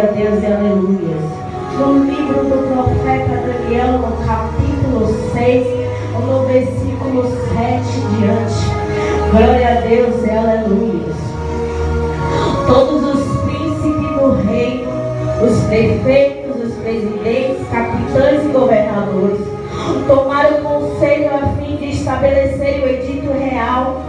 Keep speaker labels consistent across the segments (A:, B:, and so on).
A: Glória a Deus e aleluia. No livro do profeta Daniel, no capítulo 6, no versículo 7 diante. Glória a Deus e aleluia. Todos os príncipes do reino, os prefeitos, os presidentes, capitães e governadores tomaram conselho a fim de estabelecer o edito real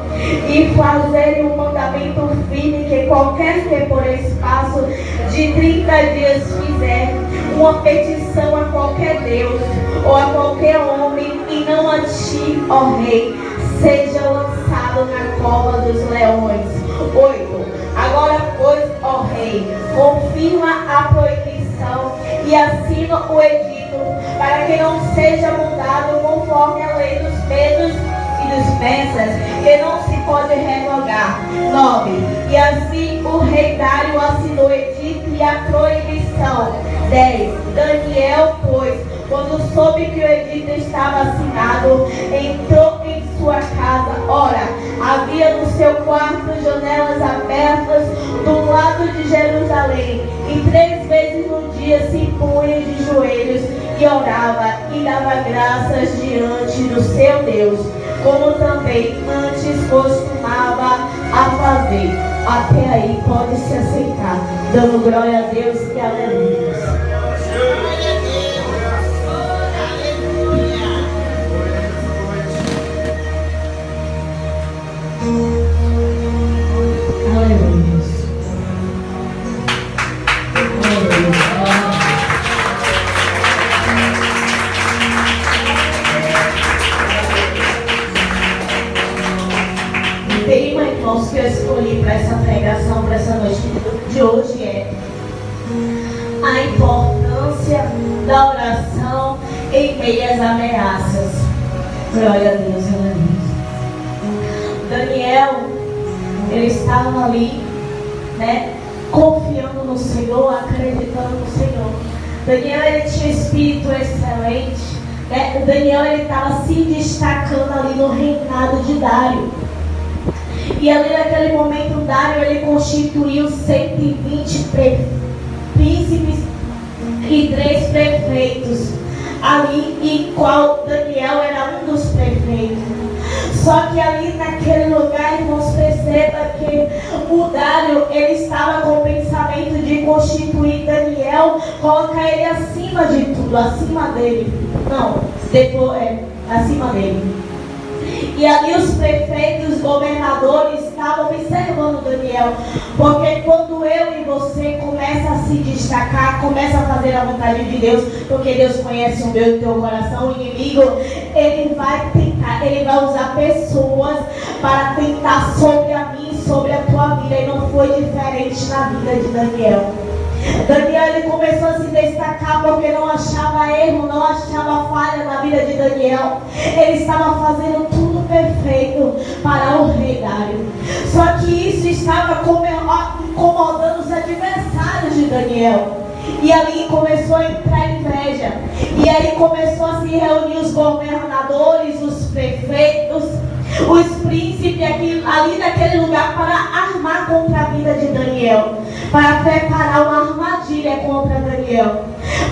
A: e fazerem um mandamento firme que qualquer que por espaço de 30 dias fizer uma petição a qualquer Deus ou a qualquer homem e não a ti, ó rei, seja lançado na cova dos leões. 8. Agora, pois, ó rei, confirma a proibição e assina o edito para que não seja mudado conforme a lei dos medos e dos persas, que não se pode revogar. 9. E assim o rei Dário assinou o edito e a proibição. 10. Daniel, pois, quando soube que o edito estava assinado, entrou em sua casa. Ora, havia no seu quarto janelas abertas do lado de Jerusalém, e 3 vezes no dia se punha de joelhos e orava e dava graças diante do seu Deus, como também antes costumava a fazer. Até aí pode se aceitar, dando glória a Deus e aleluia. Que eu escolhi para essa pregação, para essa noite de hoje é a importância da oração em meio às ameaças. Glória a Deus, aleluia. Daniel, ele estava ali, confiando no Senhor, acreditando no Senhor. Daniel, ele tinha espírito excelente, O Daniel, ele estava se destacando ali no reinado de Dário. E ali naquele momento, Dário, ele constituiu 120 príncipes e 3 prefeitos ali, em qual Daniel era um dos prefeitos. Só que ali naquele lugar, irmãos, perceba que o Dário, ele estava com o pensamento de constituir Daniel, colocar ele acima de tudo, acima dele. Não, depois, acima dele. E ali os prefeitos, os governadores estavam observando Daniel. Porque quando eu e você começa a se destacar, começa a fazer a vontade de Deus, porque Deus conhece o meu e o teu coração, o inimigo, ele vai tentar, ele vai usar pessoas para tentar sobre a mim e sobre a tua vida. E não foi diferente na vida de Daniel. Daniel, ele começou a se destacar porque não achava erro, não achava falha na vida de Daniel. Ele estava fazendo tudo perfeito para o rei Dário. Só que isso estava incomodando os adversários de Daniel. E ali começou a entrar inveja. E aí começou a se reunir os governadores, os prefeitos, os príncipes ali naquele lugar para armar contra a vida de Daniel, para preparar uma armadilha contra Daniel.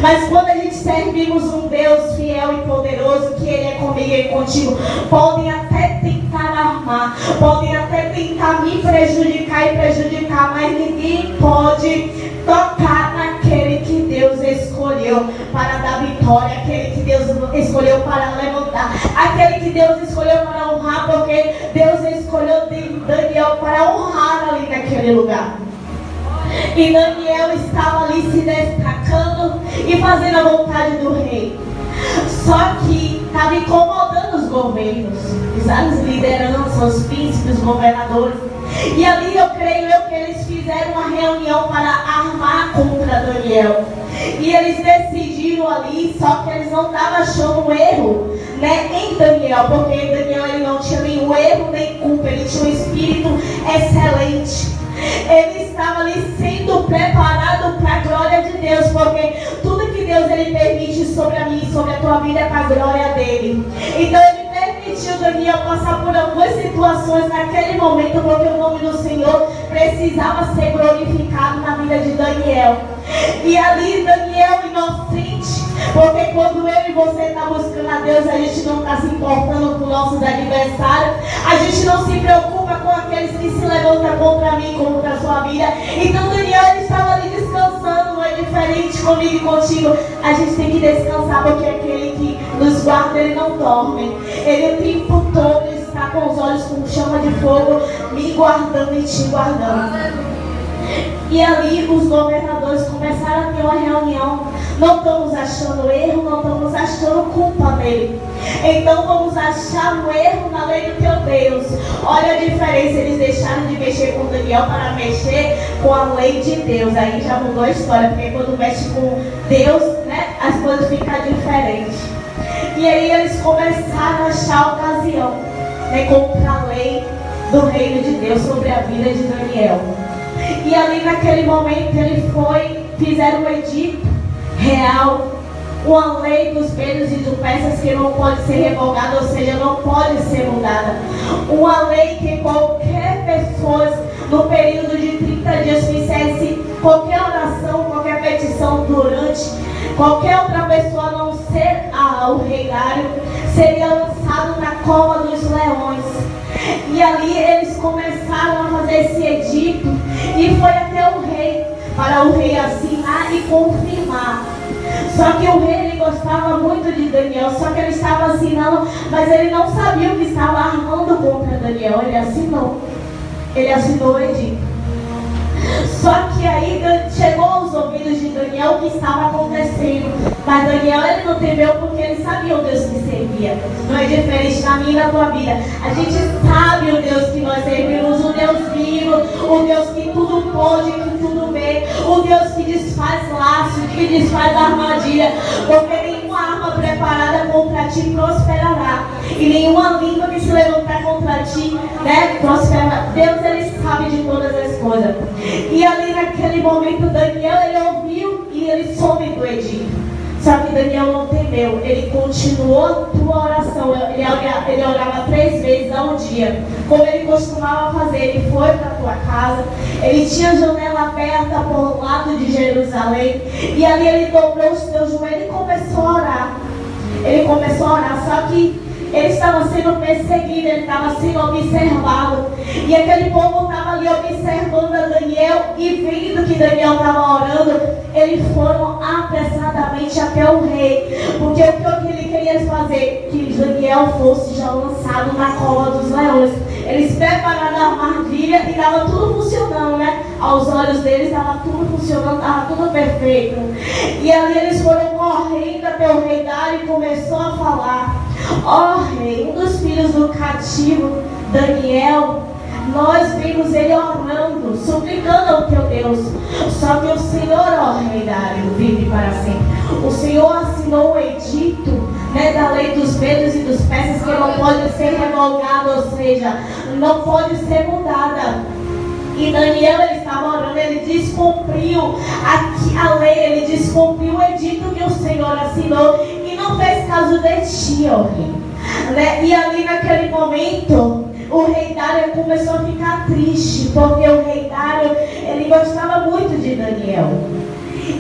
A: Mas quando a gente servimos um Deus fiel e poderoso, que Ele é comigo e contigo, podem até tentar armar, podem até tentar me prejudicar e prejudicar, mas ninguém pode tocar naquele que Deus escolheu para dar vitória, aquele que Deus escolheu para levantar, aquele que Deus escolheu para honrar, porque Deus escolheu Daniel para honrar ali naquele lugar. E Daniel estava ali se destacando e fazendo a vontade do rei. Só que estava incomodando os governos, as lideranças, os príncipes, os governadores. E ali eu creio que eles fizeram uma reunião para armar contra Daniel. E eles decidiram ali, só que eles não estavam achando um erro, em Daniel, porque Daniel, ele não tinha nenhum erro nem culpa, ele tinha um espírito excelente. Ele estava ali sendo preparado para a glória de Deus, porque tudo que Deus ele permite sobre a mim e sobre a tua vida é para a glória dele. Então ele permitiu Daniel passar por algumas situações naquele momento, porque o nome do Senhor precisava ser glorificado na vida de Daniel. E ali Daniel inocente, porque quando eu e você está buscando a Deus, a gente não está se importando com nossos adversários, a gente não se preocupa com aqueles que se levantam contra mim, contra a sua vida. Então Daniel, ele estava ali descansando. Não é diferente comigo e contigo. A gente tem que descansar, porque aquele que nos guarda, ele não dorme. Ele o tempo todo está com os olhos com chama de fogo, me guardando e te guardando. E ali os governadores começaram a ter uma reunião. Não estamos achando erro, não estamos achando culpa nele. Então vamos achar um erro na lei do teu Deus. Olha a diferença, eles deixaram de mexer com Daniel para mexer com a lei de Deus. Aí já mudou a história, porque quando mexe com Deus, né, as coisas ficam diferentes. E aí eles começaram a achar ocasião, né, contra a lei do reino de Deus sobre a vida de Daniel. E ali naquele momento fizeram um edito real, uma lei dos bens e dos peças que não pode ser revogada, ou seja, não pode ser mudada. Uma lei que qualquer pessoa, no período de 30 dias, fizesse qualquer oração, qualquer petição durante, qualquer outra pessoa a não ser o rei Dário, seria lançado na cova dos leões. E ali eles começaram a fazer esse edito, e foi até o rei, para o rei assinar e confirmar. Só que o rei, ele gostava muito de Daniel, só que ele estava assinando, mas ele não sabia o que estava armando contra Daniel. Ele assinou o edito. Só que aí chegou aos ouvidos de Daniel o que estava acontecendo. Mas Daniel, ele não temeu, porque ele sabia o Deus que servia. Não é diferente na minha e na tua vida. A gente sabe o Deus que nós servimos, o Deus vivo, o Deus que tudo pode, que tudo vê, o Deus que desfaz laços, que desfaz armadilha, porque nenhuma arma preparada contra ti prosperará, e nenhuma língua que se levantar contra ti, né, prosperará. Deus, ele sabe de todas as coisas. E ali naquele momento Daniel, ele ouviu e ele soube do edito. Só que Daniel não temeu, ele continuou a tua oração. Ele orava 3 vezes ao dia, como ele costumava fazer. Ele foi para a tua casa, ele tinha a janela aberta por um lado de Jerusalém, e ali ele dobrou os teus joelhos e começou a orar. Só que ele estava sendo perseguido, ele estava sendo observado. E aquele povo estava ali observando a Daniel, e vendo que Daniel estava orando, eles foram apressadamente até o rei. Porque o que ele queria fazer? Que Daniel fosse já lançado na cova dos leões. Eles prepararam a armadilha e estava tudo funcionando, né? Aos olhos deles estava tudo funcionando, estava tudo perfeito. E ali eles foram correndo até o rei Dário e começou a falar: ó rei, um dos filhos do cativo, Daniel, nós vimos ele orando, suplicando ao teu Deus. Só que o Senhor, ó rei Dário, vive para sempre. O Senhor assinou o edito, né, da lei dos medos e dos peças, que não pode ser revogada, ou seja, não pode ser mudada. E Daniel, ele estava orando, ele descumpriu a lei, ele descumpriu o edito que o Senhor assinou, e não fez caso de ti, ó rei. Né? E ali naquele momento, o rei Dário começou a ficar triste, porque o rei Dário, ele gostava muito de Daniel.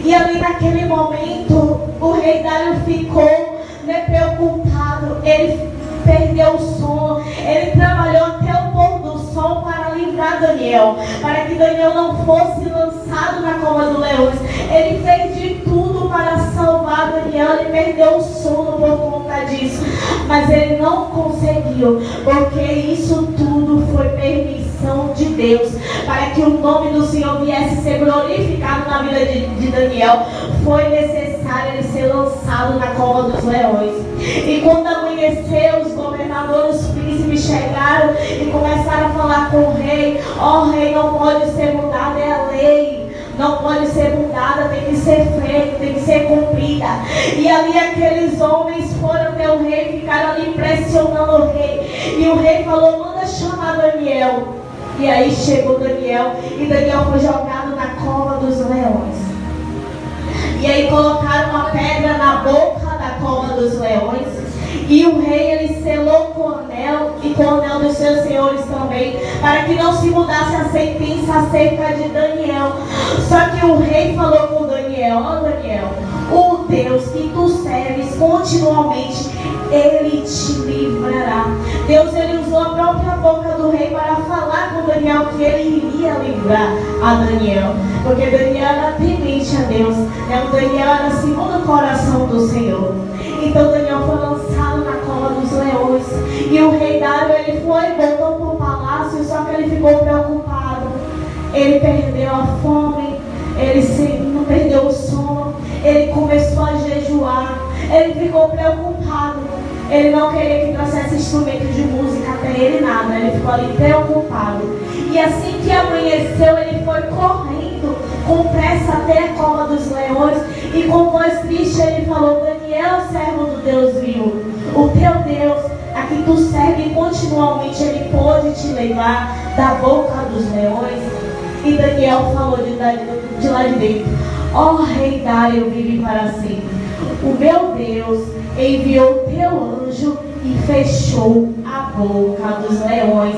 A: E ali naquele momento, o rei Dário ficou, né, preocupado. Ele perdeu o sono, ele trabalhou até o pôr do sol para livrar Daniel, para que Daniel não fosse lançado na cova dos leões. Ele fez de tudo para salvar Daniel, ele perdeu o sono por conta disso, mas ele não conseguiu, porque isso tudo foi permissão de Deus, para que o nome do Senhor viesse ser glorificado na vida de Daniel. Foi necessário ele ser lançado na cova dos leões. E quando amanheceu, os governadores, os príncipes chegaram e começaram a falar com o rei: ó rei, não pode ser mudada, é a lei, não pode ser mudada, tem que ser feita, tem que ser cumprida. E ali aqueles homens foram até o rei e ficaram ali pressionando o rei. E o rei falou: manda chamar Daniel. E aí chegou Daniel, e Daniel foi jogado na cova dos leões. E aí colocaram uma pedra na boca da cova dos leões. E o rei, ele selou com o anel, e com o anel dos seus senhores também, para que não se mudasse a sentença acerca de Daniel. Só que o rei falou com Daniel: continuamente, Ele te livrará. Deus, Ele usou a própria boca do rei para falar com Daniel que Ele iria livrar a Daniel, porque Daniel era temente a Deus, né? O Daniel era segundo o coração do Senhor. Então Daniel foi lançado na cova dos leões, e o rei Dário, ele foi e voltou para o palácio, só que ele ficou preocupado. Ele perdeu a fome, ele não perdeu o sono, ele começou a jejuar, ele ficou preocupado. Ele não queria que trouxesse instrumento de música até ele, nada. Ele ficou ali preocupado. E assim que amanheceu, ele foi correndo com pressa até a cova dos leões, e com voz triste ele falou: Daniel, servo do Deus vivo, o teu Deus, a que tu serve continuamente, Ele pode te levar da boca dos leões. E Daniel falou de lá de dentro: ó rei Dário, vive para sempre. O meu Deus enviou teu anjo e fechou a boca dos leões.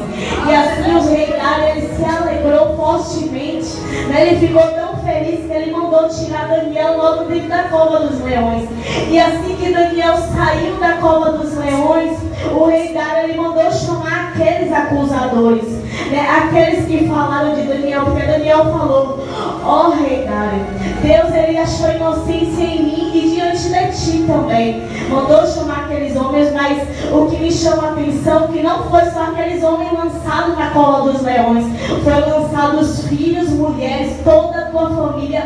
A: E assim o rei Dário, ele se alegrou fortemente, né? Ele ficou tão feliz que ele mandou tirar Daniel logo dentro da cova dos leões. E assim que Daniel saiu da cova dos leões, o rei Dário, ele mandou chamar aqueles acusadores, né? Aqueles que falaram de Daniel, porque Daniel falou: ó rei Dário, Deus, ele achou inocência em mim e diante de ti também. Mandou chamar aqueles homens, mas o que me chama a atenção é que não foi só aqueles homens lançados na cova dos leões, foi lançados filhos, mulheres, toda a tua família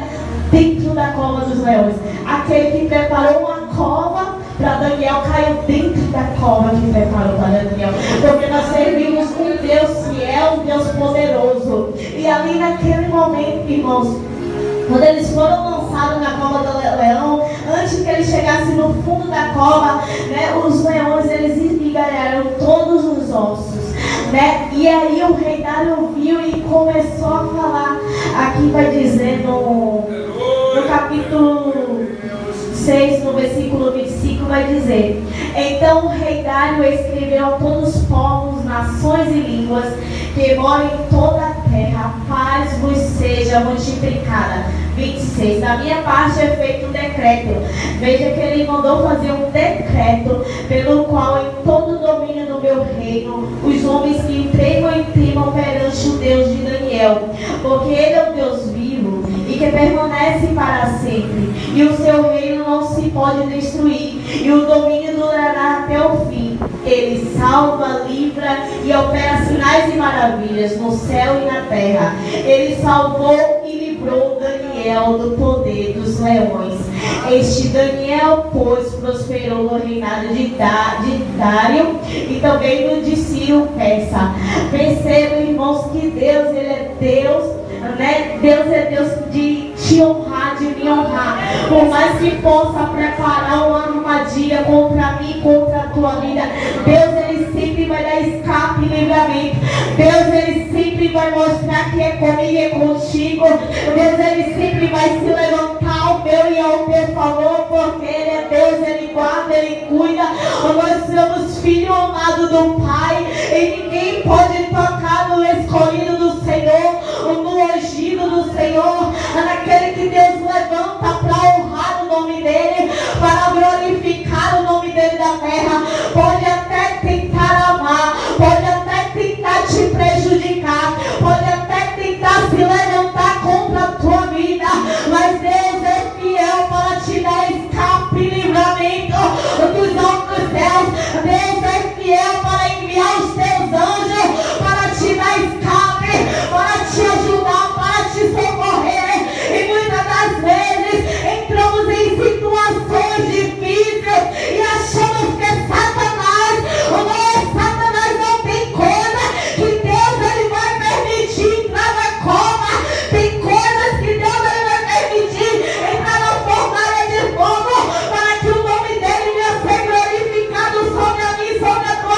A: dentro da cova dos leões. Aquele que preparou uma cova para Daniel caiu dentro da cova que preparou para Daniel, porque nós servimos um Deus fiel, um Deus poderoso. E ali naquele momento, irmãos, quando eles foram lançados na cova do leão, antes que eles chegassem no fundo da cova, né, os leões, eles esmigalharam todos os ossos, né? E aí o rei Dário viu e começou a falar. Aqui vai dizer no capítulo 6, no versículo 25, vai dizer: então o rei Dário escreveu a todos os povos, nações e línguas que moram em toda a terra: paz vos seja multiplicada. 26. Da minha parte é feito um decreto. Veja que ele mandou fazer um decreto pelo qual em todo o domínio do meu reino os homens que entregam e temam perante o Deus de Daniel, porque ele é o Deus vivo e que permanece para sempre, e o seu reino não se pode destruir, e o domínio durará até o fim. Ele salva, livra e opera sinais e maravilhas no céu e na terra. Ele salvou e livrou Daniel do poder dos leões. Este Daniel, pois, prosperou no reinado de Dário e também no de Ciro Persa. Percebam, irmãos, que Deus, Ele é Deus, né? Deus é Deus de te honrar, de me honrar. Por mais que possa preparar uma armadilha contra mim, contra a tua vida, Deus, Ele sempre vai dar escape e livramento. Deus, Ele sempre vai mostrar que é comigo e é contigo. Deus, Ele sempre vai se levantar ao meu e ao teu favor, porque Ele é Deus, Ele guarda, Ele cuida. Nós somos filhos amados do Pai.